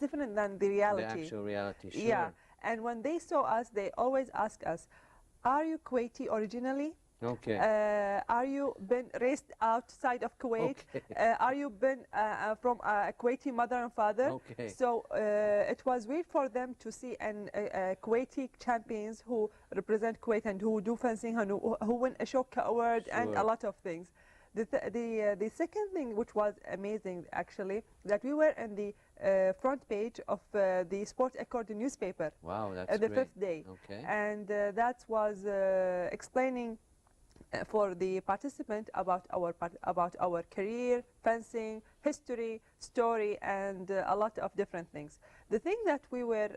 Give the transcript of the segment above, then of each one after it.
different than the reality. The actual reality, sure. Yeah, and when they saw us, they always ask us, are you Kuwaiti originally? Okay. Are you been raised outside of Kuwait? Okay. Are you been from a Kuwaiti mother and father? Okay. So it was weird for them to see Kuwaiti champions who represent Kuwait and who do fencing and who win a Shoka award and a lot of things. The second thing which was amazing actually, that we were in the front page of the Sport Accord newspaper. Wow, that's the great. 5th day. Okay. And that was explaining for the participant about our career, fencing, history, story, and a lot of different things. The thing that we were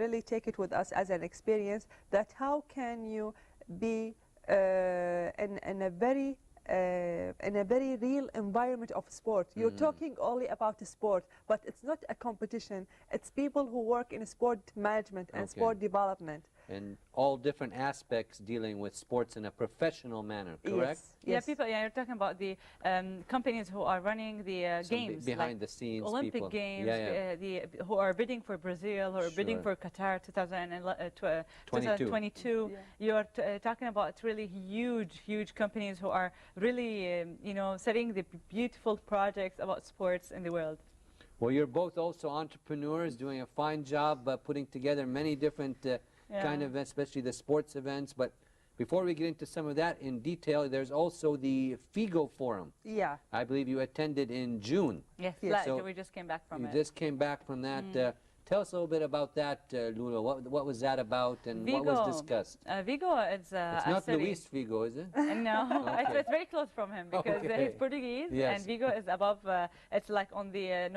really take it with us as an experience, that how can you be in a very real environment of sport. You're talking only about the sport, but it's not a competition. It's people who work in sport management and sport development. And all different aspects dealing with sports in a professional manner, correct? Yes. Yeah, people. Yeah, you're talking about the companies who are running the games, behind like the scenes, Olympic people. Games. Yeah, Who are bidding for Brazil, who are bidding for Qatar 2022. Yeah. You are talking about really huge companies who are really, setting the beautiful projects about sports in the world. Well, you're both also entrepreneurs doing a fine job putting together many different kind of events, especially the sports events. But before we get into some of that in detail, there's also the FIGO Forum. Yeah. I believe you attended in June. Yes, So we just came back from it. You just came back from that. Tell us a little bit about that, Lulwa. What was that about, and Vigo, what was discussed? Vigo is It's a not city. Luis Vigo, is it? No, Okay. it's very close from him because he's Portuguese, Yes. and Vigo is above. It's like on the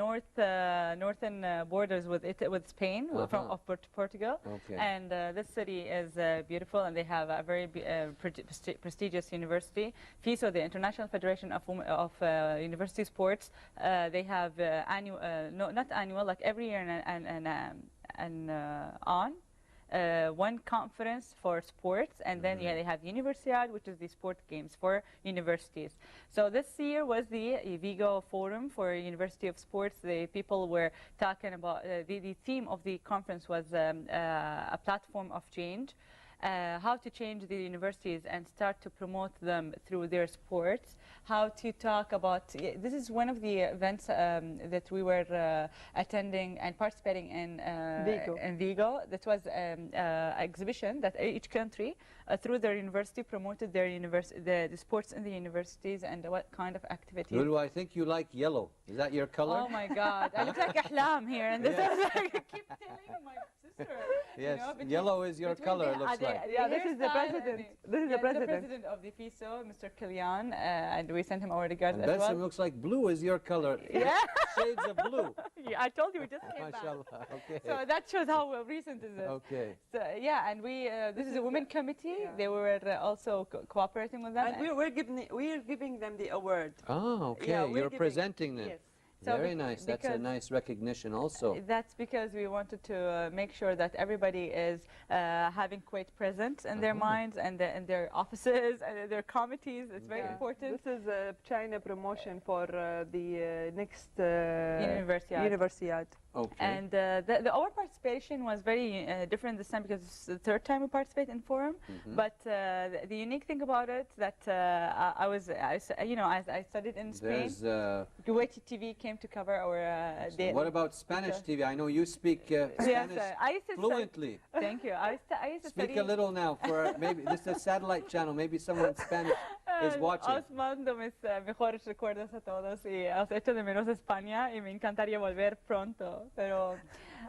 northern borders with Spain, of Portugal. Okay. And this city is beautiful, and they have a very prestigious university, FISO, the International Federation of University Sports. They have annual, not annual, like every year, one conference for sports, and then they have Universiad, which is the sport games for universities. So this year was the Vigo Forum for University of Sports. The people were talking about the theme of the conference was a platform of change. How to change the universities and start to promote them through their sports. How to talk about, this is one of the events that we were attending and participating in Vigo. That was an exhibition that each country, through their university, promoted their the sports in the universities and what kind of activities. Lulwa, I think you like yellow. Is that your color? Oh my God, I look like Ahlam here, and this is like, I keep telling my sister. Yes, between, yellow is your color, it looks like. Yeah, this is the president. This is the president of the FISO, Mr. Kilian, and we sent him our regards And as well. Balsam looks like blue is your color. Yeah. Shades of blue. Yeah, I told you we just came back. MashaAllah, okay. So that shows how recent is it. Okay. So yeah, and we this is a women committee. Yeah. They were also cooperating with them. And we're giving them the award. Oh, okay. Yeah, You're presenting them. Yes. So Very nice. That's a nice recognition also. That's because we wanted to make sure that everybody is having Kuwait present in their minds and in their offices and in their committees. It's very important. This is a China promotion for the next Universiad. Okay. And our participation was very different this time because it's the third time we participate in Forum. But the unique thing about it that I studied in Spain. Kuwaiti TV came to cover our. What about Spanish TV? I know you speak Spanish fluently. Thank you. I used to Speak study. a little now for maybe this is a satellite channel. Maybe someone Spanish is watching. Os mando mis mejores recuerdos a todos y os echo de menos España y me encantaría volver pronto. Pero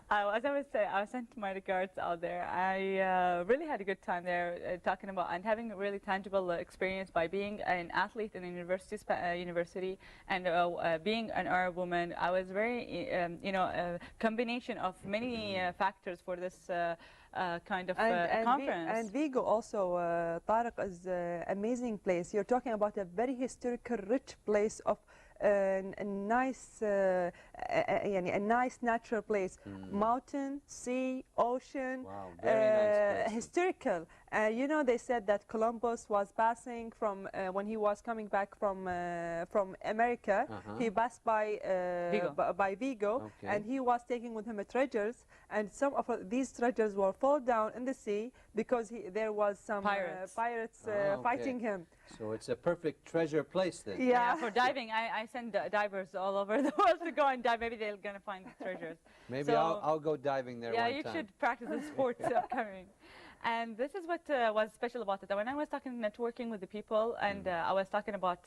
as I was saying, I sent my regards out there. I really had a good time there talking about and having a really tangible experience by being an athlete in a university and being an Arab woman. I was very, a combination of many factors for this kind of conference. And Vigo also, Tariq, is an amazing place. You're talking about a very historical, rich place of a nice natural place. Mountain, sea, ocean, Wow, very nice place. historical. You know, they said that Columbus was passing from when he was coming back from America. He passed by Vigo, Okay. and he was taking with him treasures, and some of these treasures will fall down in the sea because there was some pirates Okay. fighting him. So it's a perfect treasure place then. Yeah. For diving, I send divers all over the world to go and dive. Maybe they're going to find the treasures. Maybe So- I'll go diving there Yeah, one you time. should practice the sports upcoming. And this is what was special about it. When I was talking networking with the people, and I was talking about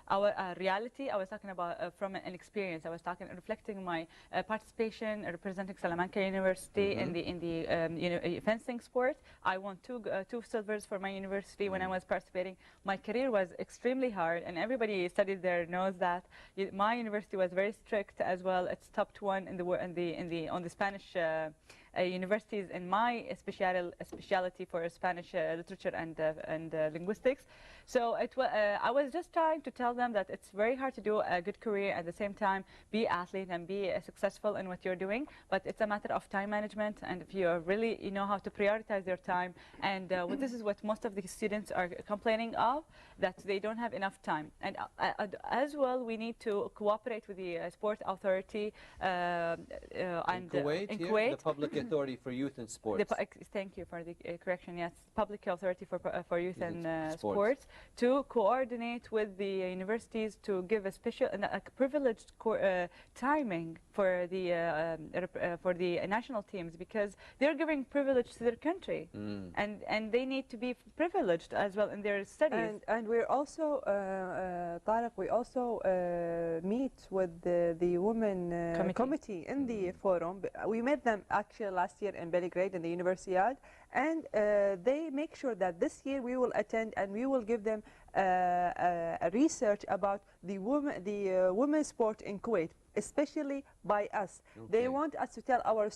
our reality, I was talking about from an experience. I was reflecting my participation representing Salamanca University in the fencing sport. I won two silvers for my university when I was participating. My career was extremely hard, and everybody studied there knows that. My university was very strict as well. It's topped one in the on the Spanish universities in my specialty for Spanish literature and linguistics. So I was just trying to tell them that it's very hard to do a good career at the same time, be athlete and be successful in what you're doing. But it's a matter of time management, and if you really know how to prioritize your time. And this is what most of the students are complaining of, that they don't have enough time. And as well, we need to cooperate with the sport authority and in Kuwait, in here, Kuwait. the Public Authority for Youth and Sports. Thank you for the correction. Yes, Public Authority for Youth and Sports. Sports, to coordinate with the universities to give a special, a privileged timing for the national teams, because they're giving privilege to their country, and they need to be privileged as well in their studies. And we're also, Tariq, we also meet with the women committee in the forum. We met them actually last year in Belgrade in the Universiad, and they make sure that this year we will attend and we will give them a research about the women's sport in Kuwait, especially by us. They want us to tell our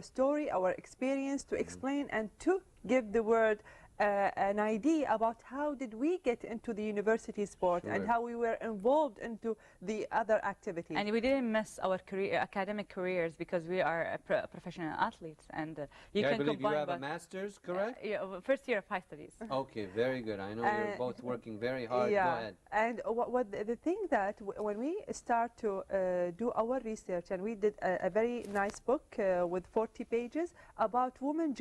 story, our experience, to explain and to give the world an idea about how did we get into the university sport and how we were involved into the other activities. And we didn't miss our academic careers because we are professional athletes, and you can I believe combine you have both. a master's, correct? Yeah, first year of high studies. Okay, very good. I know you're both working very hard. Yeah. Go ahead. And what the thing that when we start to do our research, and we did a very nice book with 40 pages about women's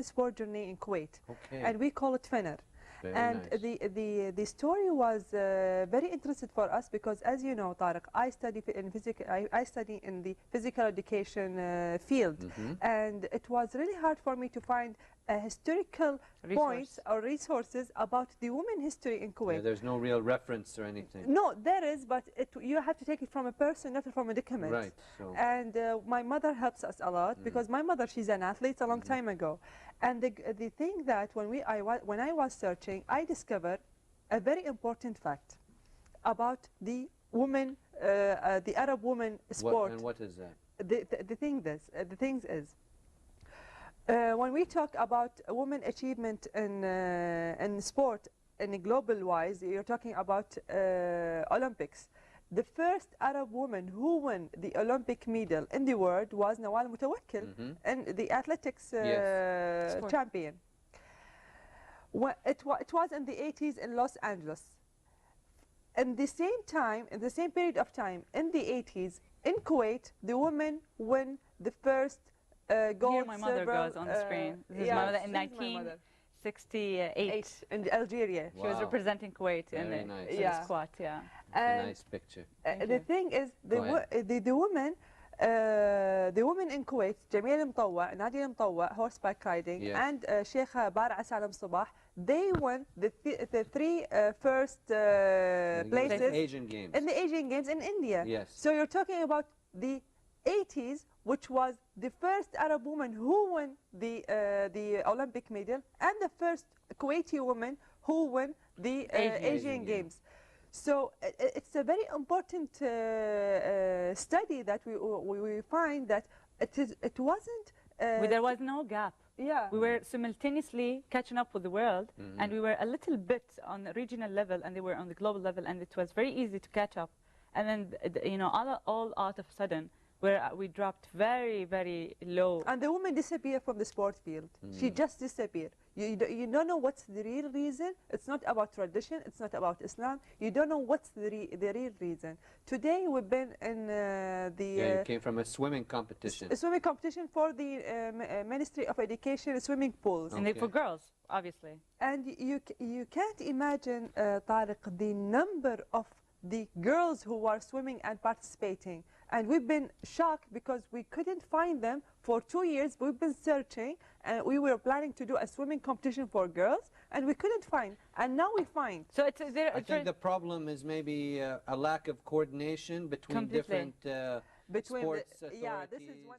sport journey in Kuwait. Okay. And we call it Fenner. Very And nice. the story was very interesting for us because, as you know, Tariq, I study in the physical education field, and it was really hard for me to find a historical points or resources about the women history in Kuwait. Yeah, there's no real reference or anything. No, there is, but you have to take it from a person, not from a document. Right. So. And my mother helps us a lot because my mother, she's an athlete a long time ago. And the thing that when I was searching, I discovered a very important fact about the woman, the Arab woman sport. And what is that? The thing is, when we talk about women achievement in sport in a global wise, you're talking about Olympics. The first Arab woman who won the Olympic medal in the world was Nawal Mutawakkil, and the athletics champion. It was in the 80s in Los Angeles. In the same time, in the same period of time, in the 80s, in Kuwait, the women won the first gold, Here my mother silver, goes on the screen. This is my mother in 1968. in Algeria. She was representing Kuwait in Very the nice. squat, yeah. That's a nice picture. The thing is, the women in Kuwait, Jamil Mtawwa, Nadia Mtawwa, horseback riding, and Sheikha Bar'a Salam Sabah, they won the three first places Asian Games. in the Asian Games in India. Yes. So you're talking about the 80s, which was the first Arab woman who won the Olympic medal, and the first Kuwaiti woman who won the Asian Games. So it's a very important study that we find that it wasn't. There was no gap. Yeah. We were simultaneously catching up with the world, and we were a little bit on the regional level, and they were on the global level, and it was very easy to catch up. And then, all out of a sudden, where we dropped very, very low. And the woman disappeared from the sport field. She just disappeared. You don't know what's the real reason. It's not about tradition. It's not about Islam. You don't know what's the real reason. Today we've been in you came from a swimming competition. A swimming competition for the Ministry of Education swimming pools. And for girls, obviously. And you can't imagine, Tariq, the number of the girls who were swimming and participating. And we've been shocked because we couldn't find them for 2 years. We've been searching, and we were planning to do a swimming competition for girls, and we couldn't find. And now we find. So I think the problem is maybe a lack of coordination between different sports authorities. Yeah, this is one.